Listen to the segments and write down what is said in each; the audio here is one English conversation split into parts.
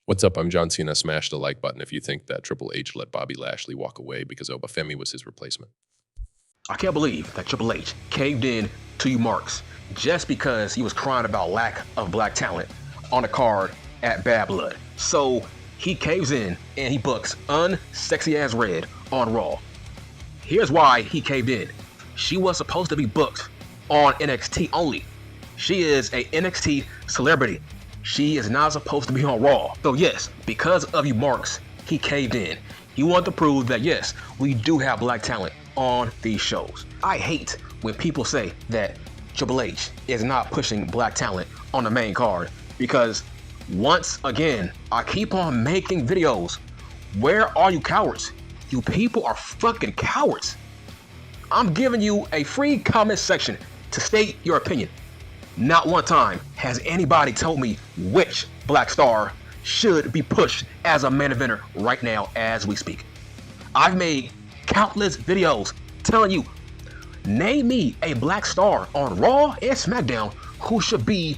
What's up? I'm John Cena. Smash the like button if you think that Triple H let Bobby Lashley walk away because Obafemi was his replacement. I can't believe that Triple H caved in to you marks just because he was crying about lack of black talent on the card at Bad Blood. So he caves in and he books Unsexy As Red on Raw. Here's why he caved in. She was supposed to be booked on NXT only. She is a NXT celebrity. She is not supposed to be on Raw. So yes, because of you marks, he caved in. He wanted to prove that yes, we do have black talent on these shows. I hate when people say that Triple H is not pushing black talent on the main card because once again, I keep on making videos. Where are you cowards? You people are fucking cowards. I'm giving you a free comment section to state your opinion. Not one time has anybody told me which black star should be pushed as a main eventer right now as we speak. I've made countless videos telling you, name me a black star on Raw and SmackDown who should be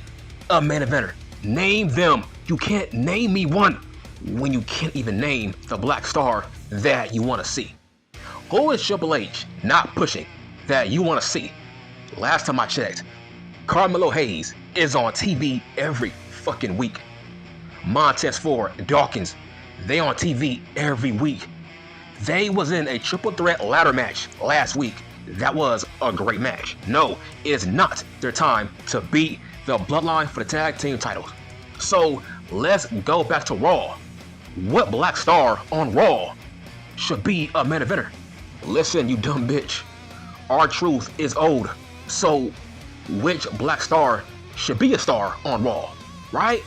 a main eventer. Name them. You can't name me one when you can't even name the black star that you want to see. Who is Triple H not pushing that you want to see? Last time I checked, Carmelo Hayes is on TV every fucking week. Montez Ford, Dawkins, they on TV every week. They was in a triple threat ladder match last week. That was a great match. No, it is not their time to beat the Bloodline for the tag team titles. So let's go back to Raw. What black star on Raw should be a main eventer? Listen, you dumb bitch. R-Truth is old. So which black star should be a star on Raw, right?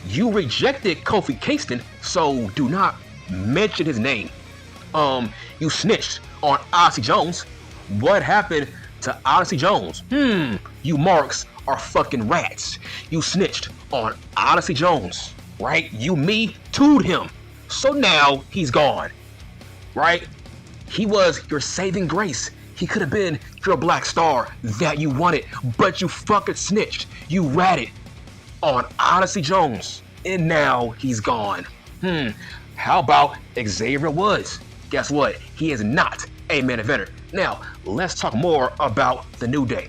You rejected Kofi Kingston, so do not mention his name. You snitched on Odyssey Jones. What happened to Odyssey Jones? You marks are fucking rats. You snitched on Odyssey Jones, right? You me too'd him. So now he's gone, right? He was your saving grace. He could have been your black star that you wanted, but you fucking snitched. You ratted on Odyssey Jones, and now he's gone. How about Xavier Woods? Guess what? He is not a main eventer. Now, let's talk more about the New Day.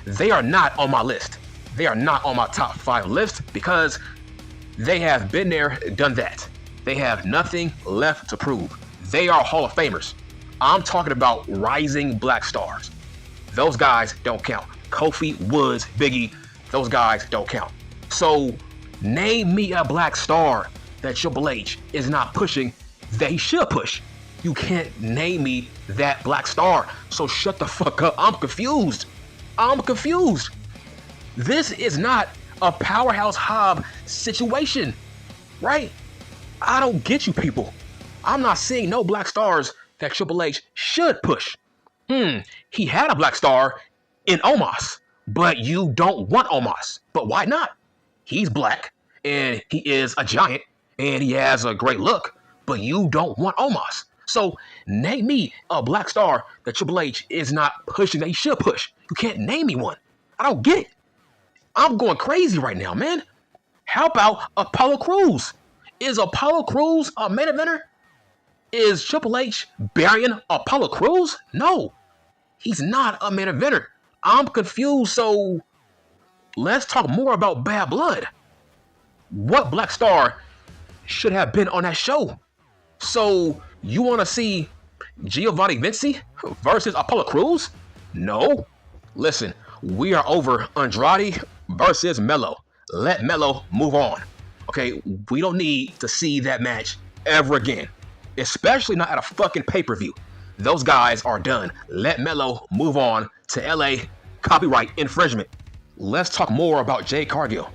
They are not on my list. They are not on my top 5 list because they have been there, done that. They have nothing left to prove. They are Hall of Famers. I'm talking about rising black stars. Those guys don't count. Kofi, Woods, Biggie, those guys don't count. So name me a black star that Triple H is not pushing that he should push. You can't name me that black star. So shut the fuck up. I'm confused. This is not a powerhouse Hobb situation, right? I don't get you people. I'm not seeing no black stars that Triple H should push. He had a black star in Omos, but you don't want Omos. But why not? He's black, and he is a giant, and he has a great look, but you don't want Omos. So name me a black star that Triple H is not pushing that he should push. You can't name me one. I don't get it. I'm going crazy right now, man. How about Apollo Crews? Is Apollo Crews a main eventer? Is Triple H burying Apollo Crews? No, he's not a main eventer. I'm confused, so let's talk more about Bad Blood. What black star should have been on that show? So you want to see Giovanni Vinci versus Apollo Crews? No. Listen, we are over Andrade versus Melo. Let Melo move on. Okay, we don't need to see that match ever again. Especially not at a fucking pay-per-view. Those guys are done. Let Melo move on to LA copyright infringement. Let's talk more about Jade Cargill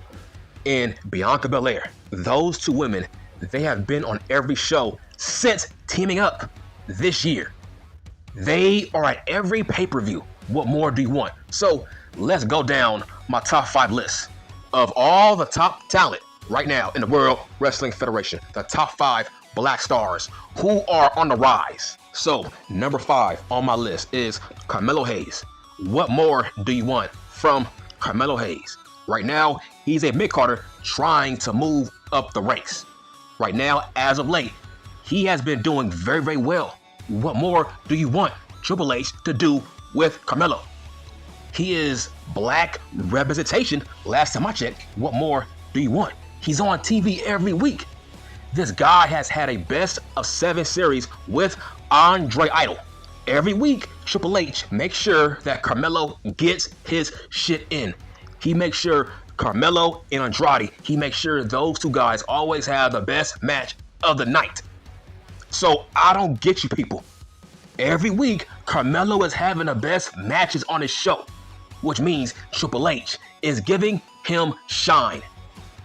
and Bianca Belair. Those two women, they have been on every show since teaming up this year. They are at every pay-per-view. What more do you want? So let's go down my top 5 list of all the top talent right now in the World Wrestling Federation. The top 5 black stars who are on the rise. So number 5 on my list is Carmelo Hayes. What more do you want from Carmelo Hayes? Right now, he's a mid-carder trying to move up the ranks. right now, as of late, he has been doing very, very well. What more do you want Triple H to do with Carmelo? He is black representation. Last time I checked, what more do you want? He's on TV every week. This guy has had a best of 7 series with Andre Idol. Every week, Triple H makes sure that Carmelo gets his shit in. He makes sure Carmelo and Andrade, he makes sure those two guys always have the best match of the night. So I don't get you people. Every week, Carmelo is having the best matches on his show, which means Triple H is giving him shine.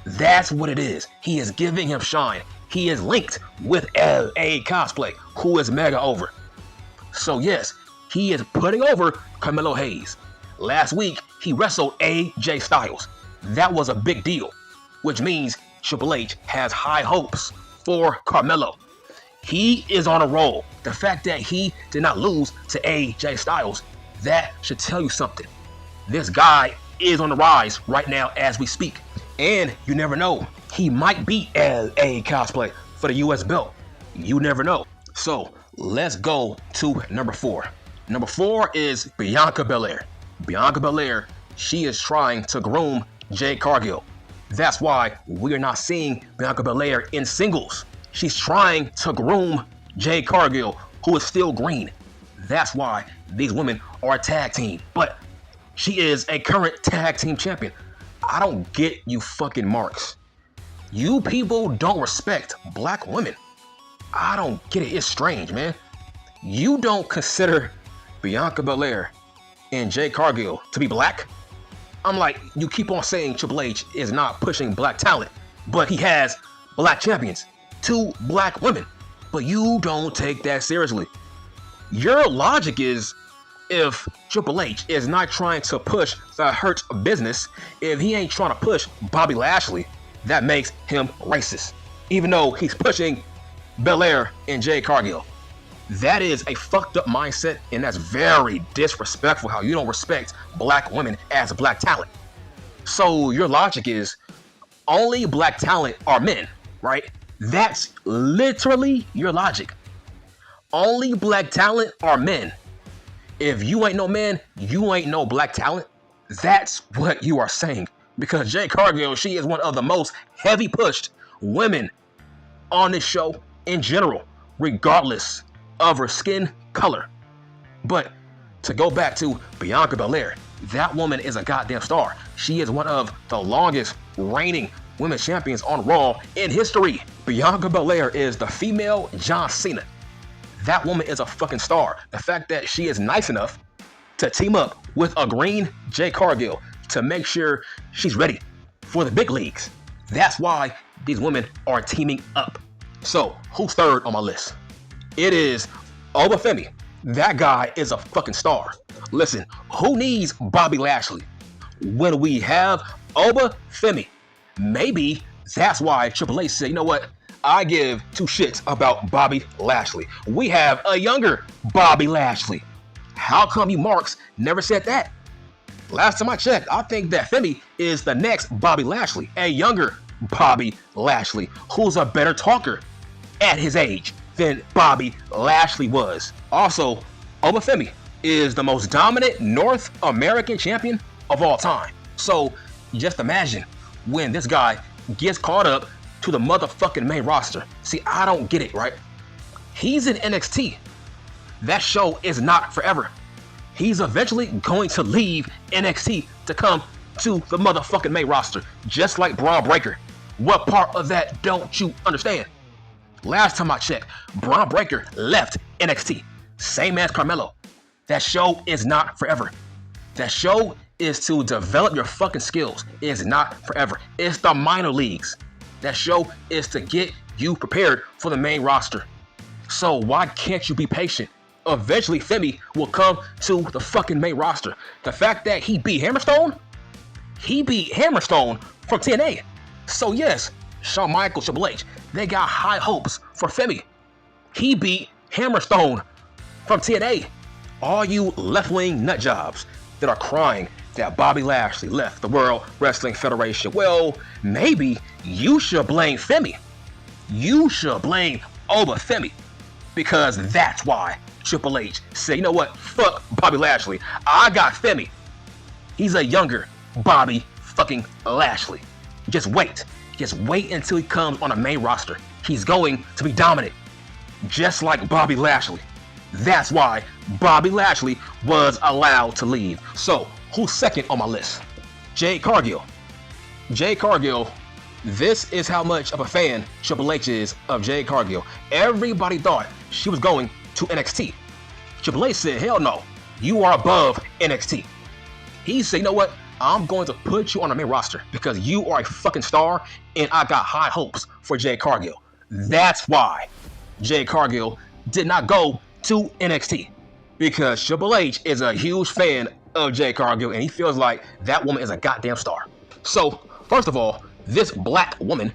That's what it is. He is giving him shine. He is linked with LA Cosplay, who is mega over. So yes, he is putting over Carmelo Hayes. Last week, he wrestled AJ Styles. That was a big deal, which means Triple H has high hopes for Carmelo. He is on a roll. The fact that he did not lose to AJ Styles, that should tell you something. This guy is on the rise right now as we speak. And you never know, he might beat LA Cosplay for the US belt. You never know. So let's go to number 4. Number 4 is Bianca Belair. Bianca Belair, she is trying to groom Jade Cargill. That's why we're not seeing Bianca Belair in singles. She's trying to groom Jade Cargill, who is still green. That's why these women are a tag team. But she is a current tag team champion. I don't get you fucking marks. You people don't respect black women. I don't get it. It's strange, man. You don't consider Bianca Belair and Jade Cargill to be black? I'm like, you keep on saying Triple H is not pushing black talent, but he has black champions, 2 black women, but you don't take that seriously. Your logic is, if Triple H is not trying to push the Hurt business, if he ain't trying to push Bobby Lashley, that makes him racist, even though he's pushing Belair and Jade Cargill. That is a fucked up mindset, and that's very disrespectful how you don't respect black women as black talent. So your logic is only black talent are men, right? That's literally your logic. Only black talent are men. If you ain't no man, you ain't no black talent. That's what you are saying. Because Jade Cargill, she is one of the most heavy pushed women on this show in general, regardless of her skin color. But to go back to Bianca Belair, that woman is a goddamn star. She is one of the longest reigning women's champions on Raw in history. Bianca Belair is the female John Cena. That woman is a fucking star. The fact that she is nice enough to team up with a green Jade Cargill to make sure she's ready for the big leagues. That's why these women are teaming up. So, who's third on my list? It is Obafemi. That guy is a fucking star. Listen, who needs Bobby Lashley when we have Obafemi? Maybe that's why Triple H said, you know what? I give 2 shits about Bobby Lashley. We have a younger Bobby Lashley. How come you marks never said that? Last time I checked, I think that Femi is the next Bobby Lashley, a younger Bobby Lashley, who's a better talker at his age than Bobby Lashley was. Also, Obafemi is the most dominant North American champion of all time. So just imagine when this guy gets caught up to the motherfucking main roster. See, I don't get it, right? He's in NXT. That show is not forever. He's eventually going to leave NXT to come to the motherfucking main roster, just like Braun Breaker. What part of that don't you understand? Last time I checked, Braun Breaker left NXT. Same as Carmelo. That show is not forever. That show is to develop your fucking skills. It's not forever. It's the minor leagues. That show is to get you prepared for the main roster. So why can't you be patient? Eventually, Femi will come to the fucking main roster. The fact that he beat Hammerstone from TNA. So yes, Shawn Michaels, Triple H, they got high hopes for Femi. He beat Hammerstone from TNA. All you left-wing nutjobs that are crying that Bobby Lashley left the World Wrestling Federation, well, maybe you should blame Femi. you should blame Obafemi, because that's why Triple H said, you know what, fuck Bobby Lashley. I got Femi. He's a younger Bobby fucking Lashley. Just wait. Just wait until he comes on the main roster. He's going to be dominant, just like Bobby Lashley. That's why Bobby Lashley was allowed to leave. So, who's second on my list? Jade Cargill. Jade Cargill, this is how much of a fan Triple H is of Jade Cargill. Everybody thought she was going to NXT. Triple H said, hell no, you are above NXT. He said, you know what? I'm going to put you on the main roster because you are a fucking star and I got high hopes for Jade Cargill. That's why Jade Cargill did not go to NXT, because Triple H is a huge fan of Jade Cargill and he feels like that woman is a goddamn star. So, first of all, this black woman,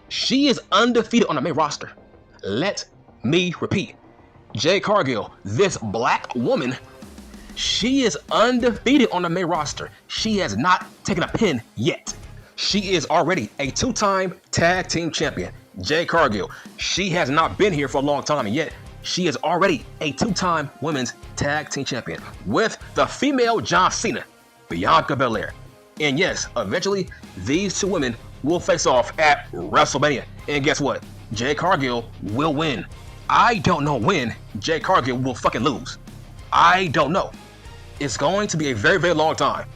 she is undefeated on the main roster. Let me repeat. Jade Cargill, this black woman, she is undefeated on the main roster. She has not taken a pin yet. She is already a two-time tag team champion. Jade Cargill, she has not been here for a long time, and yet she is already a two-time women's tag team champion with the female John Cena, Bianca Belair. And yes, eventually, these two women will face off at WrestleMania. And guess what? Jade Cargill will win. I don't know when Jade Cargill will fucking lose. I don't know. It's going to be a very, very long time.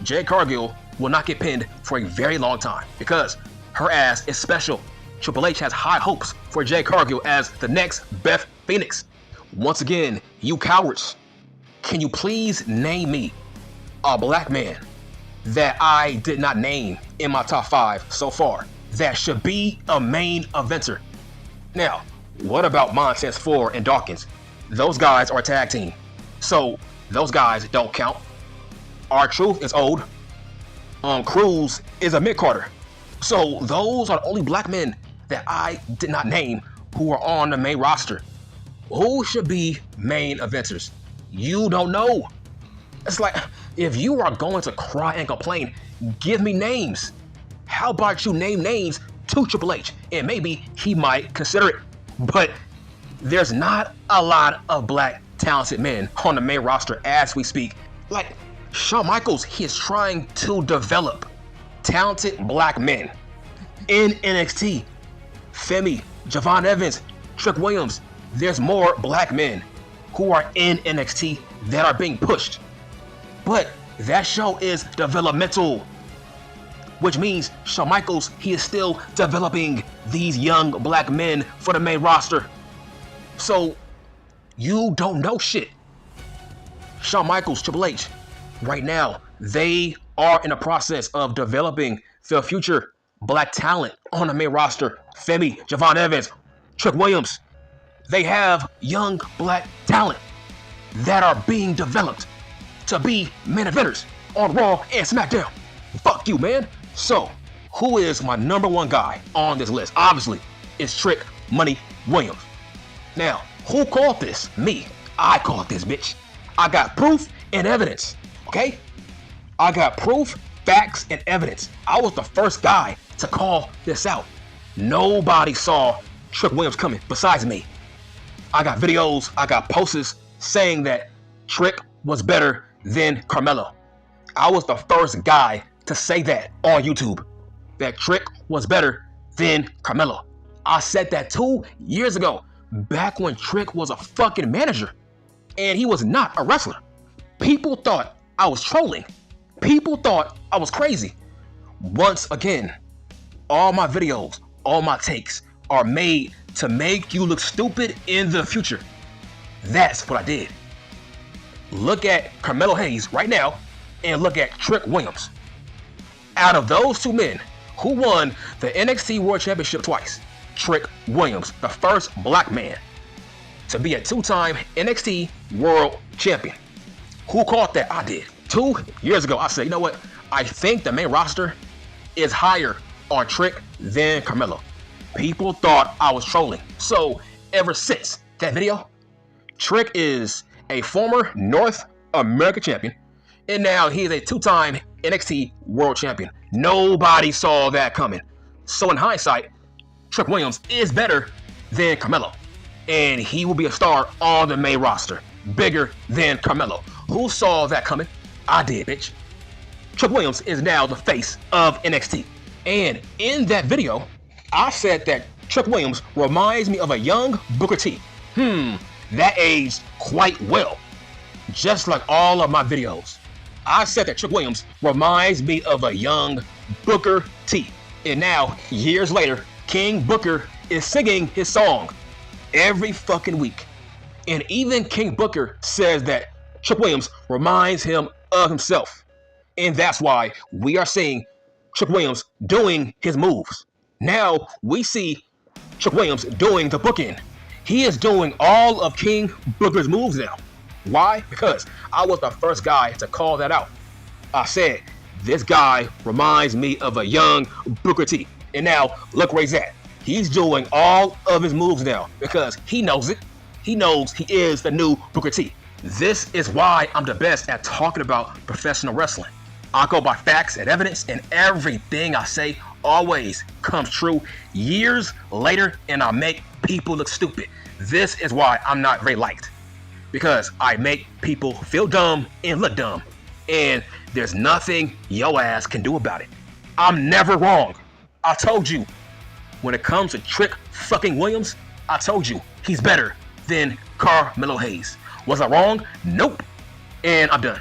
Jade Cargill will not get pinned for a very long time because her ass is special. Triple H has high hopes for Jade Cargill as the next Beth Phoenix. Once again, you cowards, can you please name me a black man that I did not name in my top 5 so far that should be a main eventer? Now, what about Montez Ford and Dawkins? Those guys are a tag team, so those guys don't count. R-Truth is old. Cruz is a mid-carder. So those are the only black men that I did not name who are on the main roster. Who should be main eventers? You don't know. It's like, if you are going to cry and complain, give me names. How about you name names to Triple H? And maybe he might consider it. But there's not a lot of black talented men on the main roster as we speak. Like Shawn Michaels, he is trying to develop talented black men in NXT. Femi, Javon Evans, Trick Williams. There's more black men who are in NXT that are being pushed. But that show is developmental, which means Shawn Michaels, he is still developing these young black men for the main roster. So you don't know shit. Shawn Michaels, Triple H, right now, they are in the process of developing the future black talent on the main roster. Femi, Javon Evans, Trick Williams. They have young black talent that are being developed to be main eventers on Raw and SmackDown. Fuck you, man. So, who is my number one guy on this list? Obviously, it's Trick Money Williams. Now, who called this? Me. I called this, bitch. I got proof and evidence, okay? I got proof, facts, and evidence. I was the first guy to call this out. Nobody saw Trick Williams coming besides me. I got videos, I got posters saying that Trick was better than Carmelo. I was the first guy to say that on YouTube, that Trick was better than Carmelo. I said that 2 years ago, back when Trick was a fucking manager and he was not a wrestler. People thought I was trolling. People thought I was crazy. Once again, all my videos, all my takes are made to make you look stupid in the future. That's what I did. Look at Carmelo Hayes right now and look at Trick Williams. Out of those two men, who won the NXT World Championship twice? Trick Williams, the first black man to be a two-time NXT World Champion. Who caught that? I did. 2 years ago, I said, you know what? I think the main roster is higher on Trick than Carmelo. People thought I was trolling. So ever since that video, Trick is a former North American champion, and now he is a two-time NXT World Champion. Nobody saw that coming. So in hindsight, Trick Williams is better than Carmelo. And he will be a star on the main roster. Bigger than Carmelo. Who saw that coming? I did, bitch. Trick Williams is now the face of NXT. And in that video, I said that Trick Williams reminds me of a young Booker T. That aged quite well. Just like all of my videos. I said that Trick Williams reminds me of a young Booker T. And now, years later, King Booker is singing his song every fucking week. And even King Booker says that Trick Williams reminds him of himself. And that's why we are seeing Trick Williams doing his moves. Now we see Trick Williams doing the bookend. He is doing all of King Booker's moves now. Why? Because I was the first guy to call that out. I said, this guy reminds me of a young Booker T. And now look where he's at. He's doing all of his moves now because he knows it. He knows he is the new Booker T. This is why I'm the best at talking about professional wrestling. I go by facts and evidence, and everything I say always comes true years later, and I make people look stupid. This is why I'm not very liked, because I make people feel dumb and look dumb, and there's nothing yo ass can do about it. I'm never wrong. I told you, when it comes to Trick fucking Williams, I told you he's better than Carmelo Hayes. Was I wrong? Nope. And I'm done.